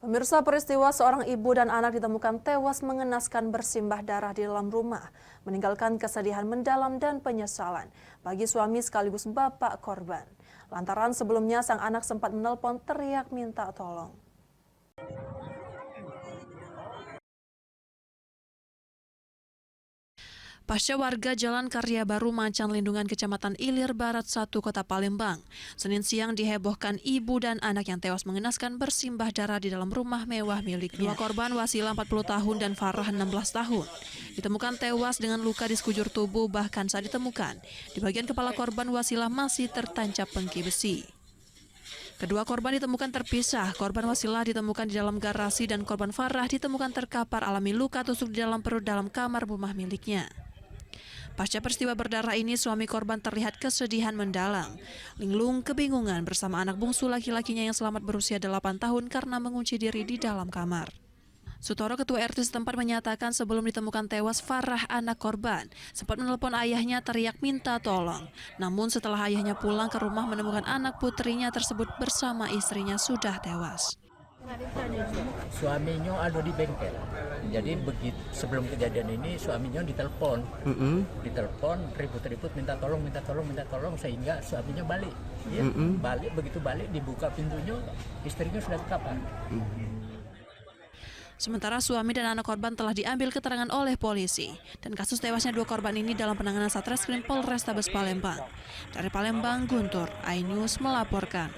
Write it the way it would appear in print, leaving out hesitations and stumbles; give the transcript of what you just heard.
Pemirsa, peristiwa seorang ibu dan anak ditemukan tewas mengenaskan bersimbah darah di dalam rumah, meninggalkan kesedihan mendalam dan penyesalan bagi suami sekaligus bapak korban. Lantaran sebelumnya sang anak sempat menelpon teriak minta tolong. Pasca warga Jalan Karya Baru Macan Lindungan Kecamatan Ilir Barat 1 Kota Palembang, Senin siang dihebohkan ibu dan anak yang tewas mengenaskan bersimbah darah di dalam rumah mewah miliknya. Dua korban Wasilah 40 tahun dan Farah 16 tahun ditemukan tewas dengan luka di sekujur tubuh, bahkan saat ditemukan di bagian kepala korban Wasilah masih tertancap pengki besi. Kedua korban ditemukan terpisah, korban Wasilah ditemukan di dalam garasi dan korban Farah ditemukan terkapar alami luka tusuk di dalam perut dalam kamar rumah miliknya. Pasca peristiwa berdarah ini, suami korban terlihat kesedihan mendalam. Linglung kebingungan bersama anak bungsu laki-lakinya yang selamat berusia 8 tahun karena mengunci diri di dalam kamar. Sutoro, ketua RT setempat, menyatakan sebelum ditemukan tewas, Farah, anak korban, sempat menelpon ayahnya teriak minta tolong. Namun setelah ayahnya pulang ke rumah menemukan anak putrinya tersebut bersama istrinya sudah tewas. Suaminya ada di bengkel. Jadi begitu sebelum kejadian ini suaminya ditelepon, ribut-ribut minta tolong sehingga suaminya balik. Ya, begitu balik dibuka pintunya, istrinya sudah terkapar. Sementara suami dan anak korban telah diambil keterangan oleh polisi dan kasus tewasnya dua korban ini dalam penanganan Satreskrim Polrestabes Palembang. Dari Palembang, Guntur, iNews melaporkan.